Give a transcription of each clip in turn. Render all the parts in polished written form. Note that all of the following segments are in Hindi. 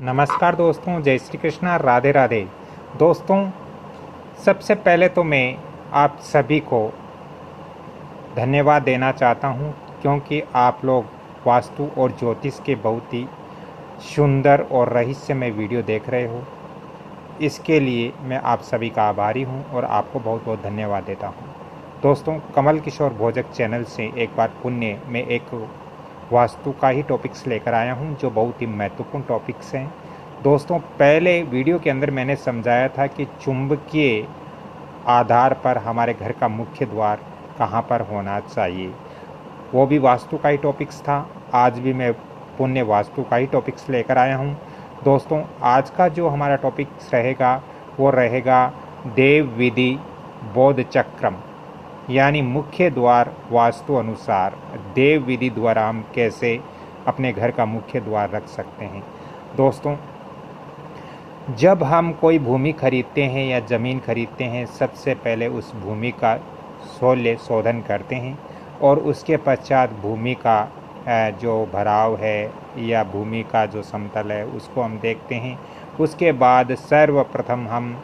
नमस्कार दोस्तों, जय श्री कृष्णा, राधे राधे। दोस्तों, सबसे पहले तो मैं आप सभी को धन्यवाद देना चाहता हूं, क्योंकि आप लोग वास्तु और ज्योतिष के बहुत ही सुंदर और रहस्यमय वीडियो देख रहे हो। इसके लिए मैं आप सभी का आभारी हूं और आपको बहुत बहुत धन्यवाद देता हूं। दोस्तों, कमल किशोर भोजक चैनल से एक बार पुण्य में एक वास्तु का ही टॉपिक्स लेकर आया हूं, जो बहुत ही महत्वपूर्ण टॉपिक्स हैं। दोस्तों, पहले वीडियो के अंदर मैंने समझाया था कि चुंबकीय आधार पर हमारे घर का मुख्य द्वार कहां पर होना चाहिए, वो भी वास्तु का ही टॉपिक्स था। आज भी मैं पुण्य वास्तु का ही टॉपिक्स लेकर आया हूं। दोस्तों, आज का जो हमारा टॉपिक्स रहेगा वो रहेगा देव विधि बोध चक्रम, यानी मुख्य द्वार वास्तु अनुसार देव विधि द्वारा हम कैसे अपने घर का मुख्य द्वार रख सकते हैं। दोस्तों, जब हम कोई भूमि खरीदते हैं या ज़मीन खरीदते हैं, सबसे पहले उस भूमि का शोल्य शोधन करते हैं और उसके पश्चात भूमि का जो भराव है या भूमि का जो समतल है उसको हम देखते हैं। उसके बाद सर्वप्रथम हम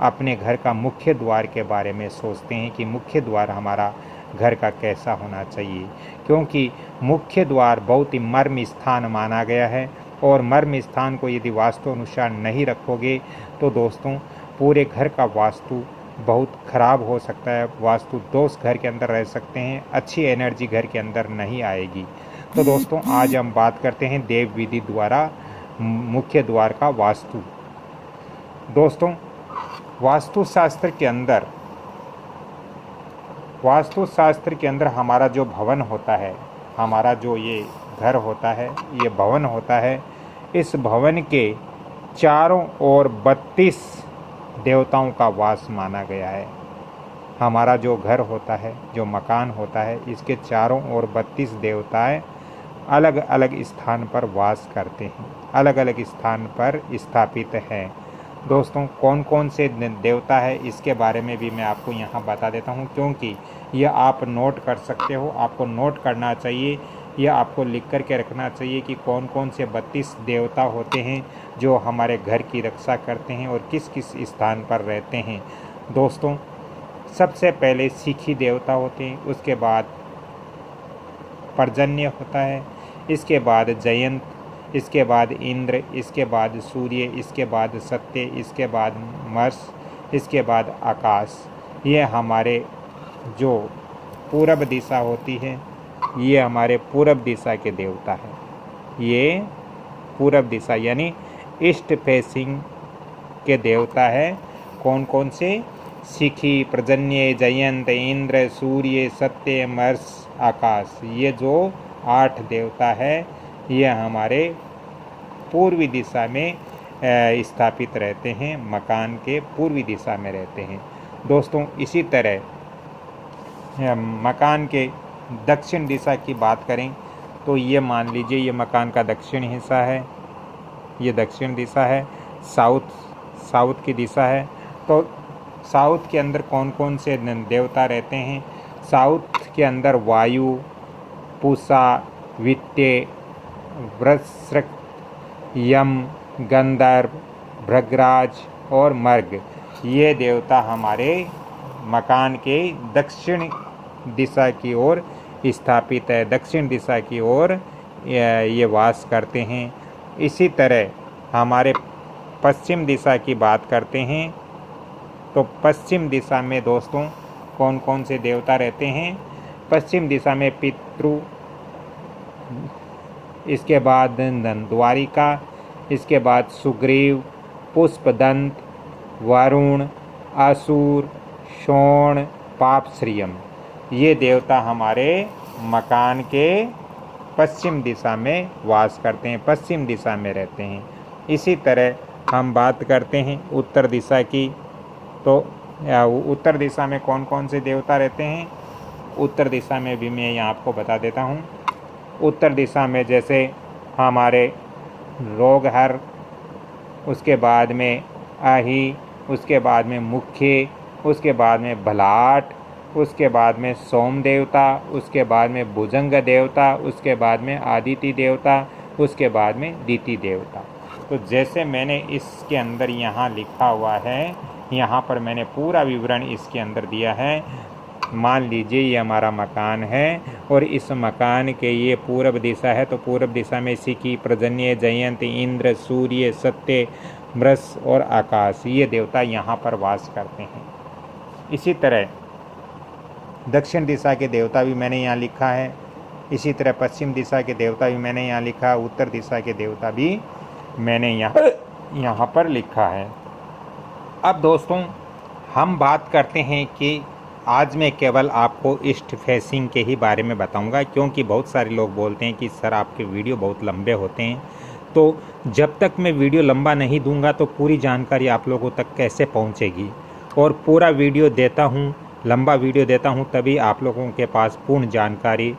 अपने घर का मुख्य द्वार के बारे में सोचते हैं कि मुख्य द्वार हमारा घर का कैसा होना चाहिए, क्योंकि मुख्य द्वार बहुत ही मर्म स्थान माना गया है और मर्म स्थान को यदि वास्तु अनुसार नहीं रखोगे तो दोस्तों पूरे घर का वास्तु बहुत खराब हो सकता है। वास्तु दोष घर के अंदर रह सकते हैं, अच्छी एनर्जी घर के अंदर नहीं आएगी। तो दोस्तों, आज हम बात करते हैं देव विधि द्वारा मुख्य द्वार का वास्तु। दोस्तों, वास्तुशास्त्र के अंदर हमारा जो भवन होता है, हमारा जो ये घर होता है, ये भवन होता है, इस भवन के चारों ओर 32 देवताओं का वास माना गया है। हमारा जो घर होता है, जो मकान होता है, इसके चारों ओर 32 देवताएं अलग अलग स्थान पर वास करते हैं, अलग अलग स्थान पर स्थापित हैं। दोस्तों, कौन कौन से देवता है इसके बारे में भी मैं आपको यहाँ बता देता हूँ, क्योंकि यह आप नोट कर सकते हो। आपको नोट करना चाहिए, यह आपको लिख कर के रखना चाहिए कि कौन कौन से 32 देवता होते हैं जो हमारे घर की रक्षा करते हैं और किस किस स्थान पर रहते हैं। दोस्तों, सबसे पहले सीखी देवता होते हैं, उसके बाद पर्जन्य होता है, इसके बाद जयंत, इसके बाद इंद्र, इसके बाद सूर्य, इसके बाद सत्य, इसके बाद मर्स, इसके बाद आकाश। ये हमारे जो पूरब दिशा होती है, ये हमारे पूरब दिशा के देवता है। ये पूरब दिशा यानी ईस्ट फेसिंग के देवता है। कौन कौन से? शिखी, पर्जन्य, जयंत, इंद्र, सूर्य, सत्य, मर्स, आकाश। ये जो 8 देवता है ये हमारे पूर्वी दिशा में स्थापित रहते हैं, मकान के पूर्वी दिशा में रहते हैं। दोस्तों, इसी तरह मकान के दक्षिण दिशा की बात करें तो ये मान लीजिए ये मकान का दक्षिण हिस्सा है, ये दक्षिण दिशा है। साउथ की दिशा है, तो साउथ के अंदर कौन कौन से देवता रहते हैं? साउथ के अंदर वायु, पूषा, वित्ते, वृश्चिक, यम, गंधर्व, भृगराज और मर्ग, ये देवता हमारे मकान के दक्षिण दिशा की ओर स्थापित है, दक्षिण दिशा की ओर ये वास करते हैं। इसी तरह हमारे पश्चिम दिशा की बात करते हैं तो पश्चिम दिशा में दोस्तों कौन कौन से देवता रहते हैं? पश्चिम दिशा में पितृ, इसके बाद द्वारिका, इसके बाद सुग्रीव, पुष्पदंत, वरुण, असुर, शोण, पापश्रियम। ये देवता हमारे मकान के पश्चिम दिशा में वास करते हैं, पश्चिम दिशा में रहते हैं। इसी तरह हम बात करते हैं उत्तर दिशा की, तो उत्तर दिशा में कौन कौन से देवता रहते हैं? उत्तर दिशा में भी मैं यहाँ आपको बता देता हूँ। उत्तर दिशा में जैसे हमारे रोगहर, उसके बाद में आही, उसके बाद में मुख्य, उसके बाद में भलाट, उसके बाद में सोम देवता, उसके बाद में भुजंग देवता, उसके बाद में आदिति देवता, उसके बाद में दिति देवता। तो जैसे मैंने इसके अंदर यहाँ लिखा हुआ है, यहाँ पर मैंने पूरा विवरण इसके अंदर दिया है। मान लीजिए ये हमारा मकान है और इस मकान के ये पूर्व दिशा है, तो पूर्व दिशा में शिखी, पर्जन्य, जयंत, इंद्र, सूर्य, सत्य, मृष और आकाश, ये देवता यहाँ पर वास करते हैं। इसी तरह दक्षिण दिशा के देवता भी मैंने यहाँ लिखा है। इसी तरह पश्चिम दिशा के देवता भी मैंने यहाँ लिखा, उत्तर दिशा के देवता भी मैंने यहाँ पर लिखा है। अब दोस्तों हम बात करते हैं कि आज मैं केवल आपको ईस्ट फेसिंग के ही बारे में बताऊंगा, क्योंकि बहुत सारे लोग बोलते हैं कि सर आपके वीडियो बहुत लंबे होते हैं। तो जब तक मैं वीडियो लंबा नहीं दूंगा तो पूरी जानकारी आप लोगों तक कैसे पहुंचेगी, और पूरा वीडियो देता हूं, लंबा वीडियो देता हूं, तभी आप लोगों के पास पूर्ण जानकारी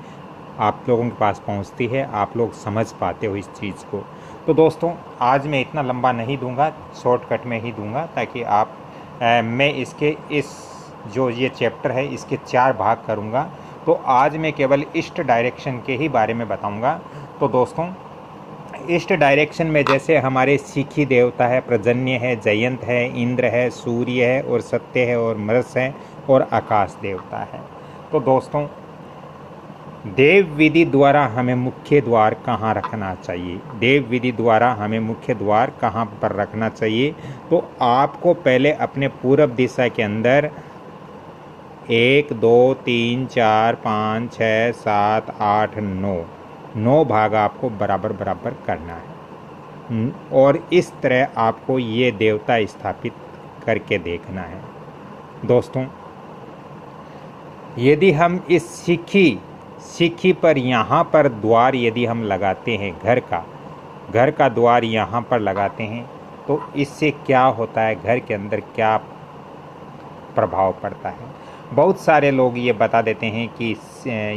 आप लोगों के पास पहुंचती है, आप लोग समझ पाते हो इस चीज़ को। तो दोस्तों आज मैं इतना लंबा नहीं दूंगा, शॉर्टकट में ही दूंगा, ताकि आप मैं इसके इस जो ये चैप्टर है इसके 4 भाग करूंगा। तो आज मैं केवल ईस्ट डायरेक्शन के ही बारे में बताऊंगा। तो दोस्तों ईस्ट डायरेक्शन में जैसे हमारे शिखी देवता है, पर्जन्य है, जयंत है, इंद्र है, सूर्य है और सत्य है और मृष है और आकाश देवता है। तो दोस्तों देव विधि द्वारा हमें मुख्य द्वार कहाँ रखना चाहिए, देव विधि द्वारा हमें मुख्य द्वार कहाँ पर रखना चाहिए, तो आपको पहले अपने पूर्व दिशा के अंदर 1 2 3 4 5 6 7 8 9 भाग आपको बराबर बराबर करना है, और इस तरह आपको ये देवता स्थापित करके देखना है। दोस्तों यदि हम इस शिखी पर यहाँ पर द्वार यदि हम लगाते हैं, घर का द्वार यहाँ पर लगाते हैं, तो इससे क्या होता है, घर के अंदर क्या प्रभाव पड़ता है। बहुत सारे लोग ये बता देते हैं कि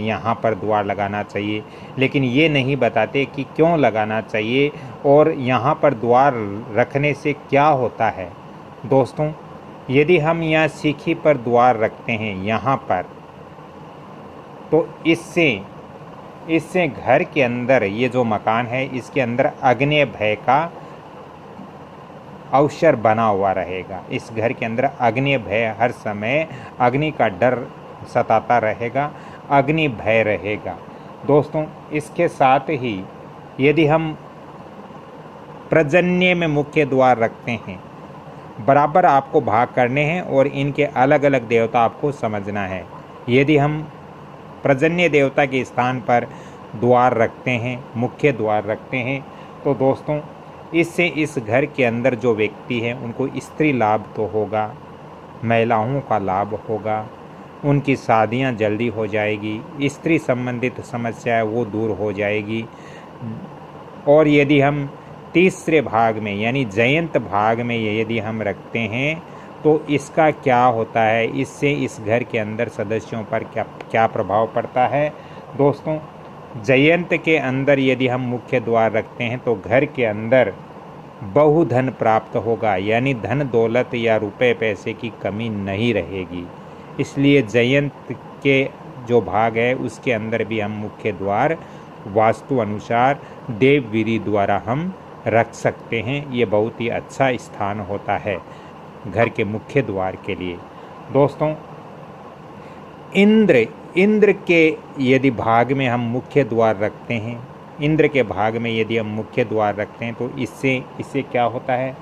यहाँ पर द्वार लगाना चाहिए, लेकिन ये नहीं बताते कि क्यों लगाना चाहिए और यहाँ पर द्वार रखने से क्या होता है। दोस्तों यदि हम यहाँ शिखी पर द्वार रखते हैं यहाँ पर, तो इससे घर के अंदर ये जो मकान है इसके अंदर अग्नि भय का अवसर बना हुआ रहेगा। इस घर के अंदर अग्नि भय, हर समय अग्नि का डर सताता रहेगा, अग्नि भय रहेगा। दोस्तों इसके साथ ही यदि हम पर्जन्य में मुख्य द्वार रखते हैं, बराबर आपको भाग करने हैं और इनके अलग अलग देवता आपको समझना है। यदि हम पर्जन्य देवता के स्थान पर द्वार रखते हैं, मुख्य द्वार रखते हैं, तो दोस्तों इससे इस घर के अंदर जो व्यक्ति हैं उनको स्त्री लाभ तो होगा, महिलाओं का लाभ होगा, उनकी शादियां जल्दी हो जाएगी, स्त्री संबंधित समस्या है वो दूर हो जाएगी। और यदि हम तीसरे भाग में यानी जयंत भाग में यदि हम रखते हैं तो इसका क्या होता है, इससे इस घर के अंदर सदस्यों पर क्या प्रभाव पड़ता है। दोस्तों जयंत के अंदर यदि हम मुख्य द्वार रखते हैं तो घर के अंदर बहुधन प्राप्त होगा, यानी धन दौलत या रुपए पैसे की कमी नहीं रहेगी। इसलिए जयंत के जो भाग है उसके अंदर भी हम मुख्य द्वार वास्तु अनुसार देव विधि द्वारा हम रख सकते हैं। ये बहुत ही अच्छा स्थान होता है घर के मुख्य द्वार के लिए। दोस्तों इंद्र के यदि भाग में हम मुख्य द्वार रखते हैं, इंद्र के भाग में यदि हम मुख्य द्वार रखते हैं तो इससे क्या होता है,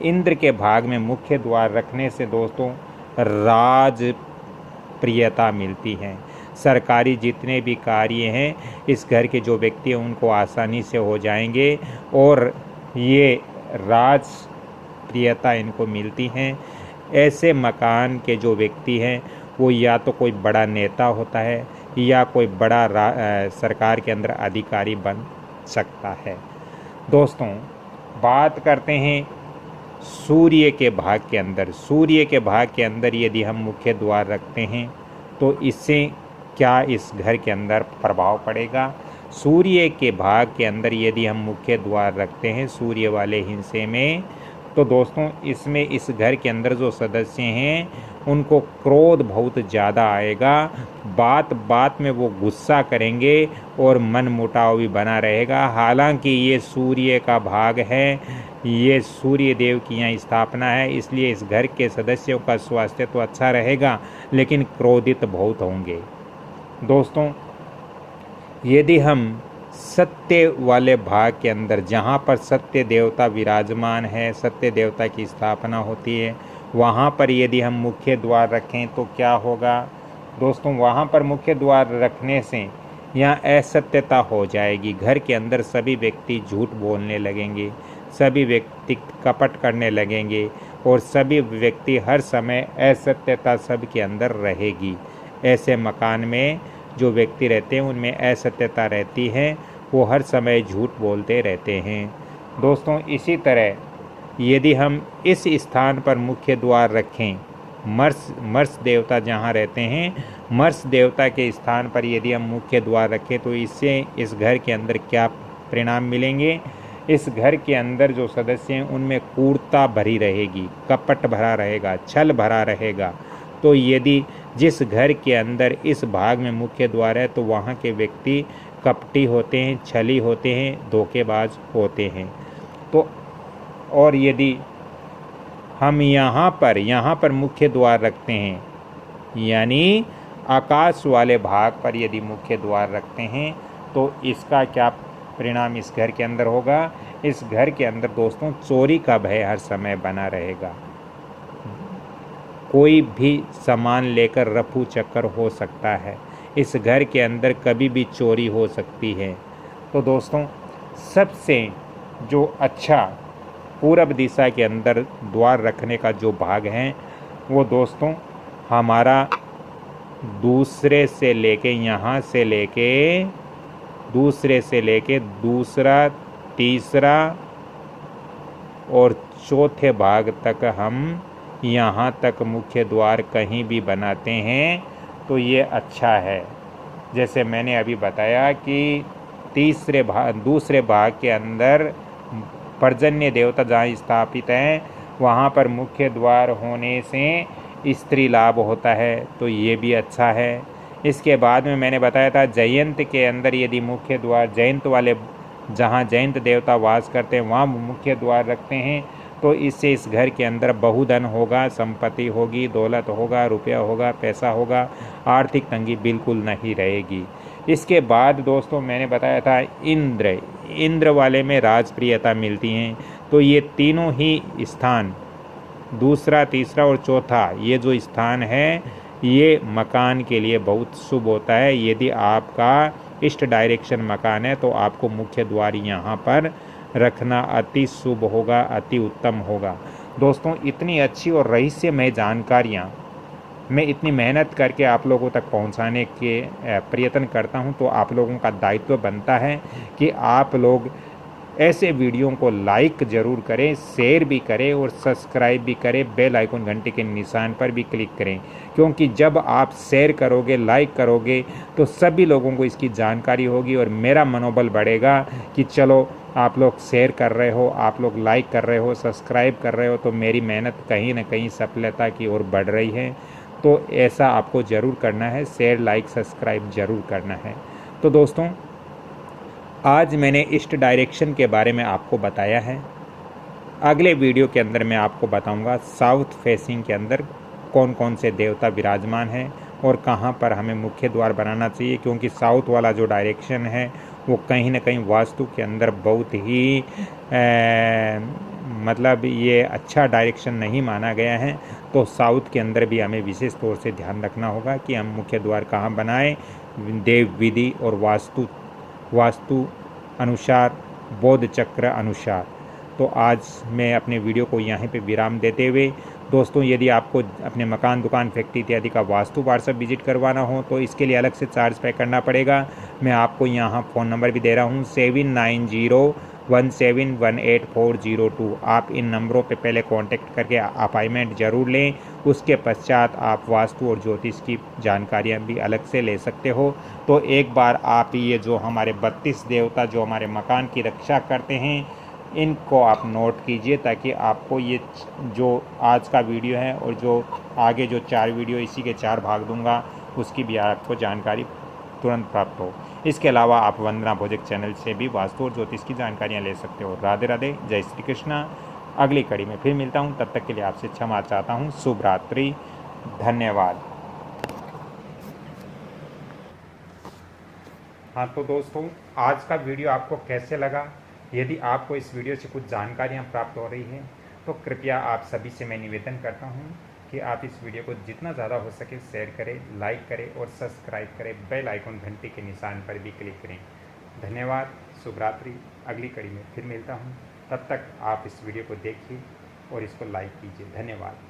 इंद्र के भाग में मुख्य द्वार रखने से दोस्तों राज प्रियता मिलती है। सरकारी जितने भी कार्य हैं इस घर के जो व्यक्ति हैं उनको आसानी से हो जाएंगे और ये राज प्रियता इनको मिलती हैं। ऐसे मकान के जो व्यक्ति हैं वो या तो कोई बड़ा नेता होता है या कोई बड़ा सरकार के अंदर अधिकारी बन सकता है। दोस्तों बात करते हैं सूर्य के भाग के अंदर। सूर्य के भाग के अंदर यदि हम मुख्य द्वार रखते हैं तो इससे क्या इस घर के अंदर प्रभाव पड़ेगा। सूर्य के भाग के अंदर यदि हम मुख्य द्वार रखते हैं सूर्य वाले हिस्से में, तो दोस्तों इसमें इस घर के अंदर जो सदस्य हैं उनको क्रोध बहुत ज़्यादा आएगा, बात बात में वो गुस्सा करेंगे और मन मुटाव भी बना रहेगा। हालांकि ये सूर्य का भाग है, ये सूर्य देव की यहाँ स्थापना है, इसलिए इस घर के सदस्यों का स्वास्थ्य तो अच्छा रहेगा, लेकिन क्रोधित बहुत होंगे। दोस्तों यदि हम सत्य वाले भाग के अंदर, जहाँ पर सत्य देवता विराजमान है, सत्य देवता की स्थापना होती है, वहाँ पर यदि हम मुख्य द्वार रखें तो क्या होगा दोस्तों? वहाँ पर मुख्य द्वार रखने से यहाँ असत्यता हो जाएगी। घर के अंदर सभी व्यक्ति झूठ बोलने लगेंगे, सभी व्यक्ति कपट करने लगेंगे और सभी व्यक्ति हर समय असत्यता सब के अंदर रहेगी। ऐसे मकान में जो व्यक्ति रहते हैं उनमें असत्यता रहती है, वो हर समय झूठ बोलते रहते हैं। दोस्तों इसी तरह यदि हम इस स्थान पर मुख्य द्वार रखें, मर्स देवता जहाँ रहते हैं, मर्स देवता के स्थान पर यदि हम मुख्य द्वार रखें तो इससे इस घर के अंदर क्या परिणाम मिलेंगे? इस घर के अंदर जो सदस्य हैं उनमें क्रूरता भरी रहेगी, कपट भरा रहेगा, छल भरा रहेगा। तो यदि जिस घर के अंदर इस भाग में मुख्य द्वार है तो वहाँ के व्यक्ति कपटी होते हैं, छली होते हैं, धोखेबाज होते हैं। तो और यदि हम यहाँ पर मुख्य द्वार रखते हैं, यानी आकाश वाले भाग पर यदि मुख्य द्वार रखते हैं तो इसका क्या परिणाम इस घर के अंदर होगा? इस घर के अंदर दोस्तों चोरी का भय हर समय बना रहेगा। कोई भी सामान लेकर रफू चक्कर हो सकता है, इस घर के अंदर कभी भी चोरी हो सकती है। तो दोस्तों सबसे जो अच्छा पूरब दिशा के अंदर द्वार रखने का जो भाग है वो दोस्तों हमारा दूसरे से लेके दूसरा, तीसरा और चौथे भाग तक हम यहाँ तक मुख्य द्वार कहीं भी बनाते हैं तो ये अच्छा है। जैसे मैंने अभी बताया कि दूसरे भाग के अंदर पर्जन्य देवता जहाँ स्थापित हैं वहाँ पर मुख्य द्वार होने से स्त्री लाभ होता है, तो ये भी अच्छा है। इसके बाद में मैंने बताया था जयंत के अंदर यदि मुख्य द्वार जयंत वाले, जहाँ जयंत देवता वास करते हैं वहाँ मुख्य द्वार रखते हैं तो इससे इस घर के अंदर बहुधन होगा, संपत्ति होगी, दौलत होगा, रुपया होगा, पैसा होगा, आर्थिक तंगी बिल्कुल नहीं रहेगी। इसके बाद दोस्तों मैंने बताया था इंद्र वाले में राजप्रियता मिलती हैं। तो ये तीनों ही स्थान, दूसरा, तीसरा और चौथा, ये जो स्थान है ये मकान के लिए बहुत शुभ होता है। यदि आपका ईस्ट डायरेक्शन मकान है तो आपको मुख्य द्वार यहाँ पर रखना अति शुभ होगा, अति उत्तम होगा। दोस्तों इतनी अच्छी और रहस्यमय जानकारियाँ मैं इतनी मेहनत करके आप लोगों तक पहुंचाने के प्रयत्न करता हूं, तो आप लोगों का दायित्व बनता है कि आप लोग ऐसे वीडियो को लाइक ज़रूर करें, शेयर भी करें और सब्सक्राइब भी करें, बेल आइकन घंटे के निशान पर भी क्लिक करें। क्योंकि जब आप शेयर करोगे, लाइक करोगे तो सभी लोगों को इसकी जानकारी होगी और मेरा मनोबल बढ़ेगा कि चलो आप लोग शेयर कर रहे हो, आप लोग लाइक कर रहे हो, सब्सक्राइब कर रहे हो, तो मेरी मेहनत कहीं ना कहीं सफलता की ओर बढ़ रही है। तो ऐसा आपको ज़रूर करना है, शेयर, लाइक, सब्सक्राइब ज़रूर करना है। तो दोस्तों आज मैंने ईस्ट डायरेक्शन के बारे में आपको बताया है। अगले वीडियो के अंदर मैं आपको बताऊंगा साउथ फेसिंग के अंदर कौन कौन से देवता विराजमान हैं और कहां पर हमें मुख्य द्वार बनाना चाहिए, क्योंकि साउथ वाला जो डायरेक्शन है वो कहीं ना कहीं वास्तु के अंदर बहुत ही मतलब ये अच्छा डायरेक्शन नहीं माना गया है। तो साउथ के अंदर भी हमें विशेष तौर से ध्यान रखना होगा कि हम मुख्य द्वार कहाँ बनाएं, देव विधि और वास्तु अनुसार, बौद्ध चक्र अनुसार। तो आज मैं अपने वीडियो को यहाँ पे विराम देते हुए दोस्तों, यदि आपको अपने मकान, दुकान, फैक्ट्री इत्यादि का वास्तु व्हाट्सएप विजिट करवाना हो तो इसके लिए अलग से चार्ज पे करना पड़ेगा। मैं आपको यहाँ फ़ोन नंबर भी दे रहा हूँ 7901718402। आप इन नंबरों पे पहले कांटेक्ट करके अपॉइंटमेंट ज़रूर लें, उसके पश्चात आप वास्तु और ज्योतिष की जानकारियाँ भी अलग से ले सकते हो। तो एक बार आप ये जो हमारे 32 देवता जो हमारे मकान की रक्षा करते हैं इनको आप नोट कीजिए ताकि आपको ये जो आज का वीडियो है और जो आगे जो 4 वीडियो इसी के 4 भाग दूंगा उसकी भी आपको जानकारी तुरंत प्राप्त हो। इसके अलावा आप वंदना भोजक चैनल से भी वास्तु और ज्योतिष की जानकारियाँ ले सकते हो। राधे राधे, जय श्री कृष्णा। अगली कड़ी में फिर मिलता हूँ, तब तक के लिए आपसे क्षमा चाहता हूँ। शुभ रात्रि, धन्यवाद। हाँ तो दोस्तों, आज का वीडियो आपको कैसे लगा? यदि आपको इस वीडियो से कुछ जानकारियाँ प्राप्त हो रही हैं तो कृपया आप सभी से मैं निवेदन करता हूँ कि आप इस वीडियो को जितना ज़्यादा हो सके शेयर करें, लाइक करें और सब्सक्राइब करें। बेल आइकन घंटी के निशान पर भी क्लिक करें। धन्यवाद, शुभ रात्रि। अगली कड़ी में फिर मिलता हूँ, तब तक आप इस वीडियो को देखिए और इसको लाइक कीजिए। धन्यवाद।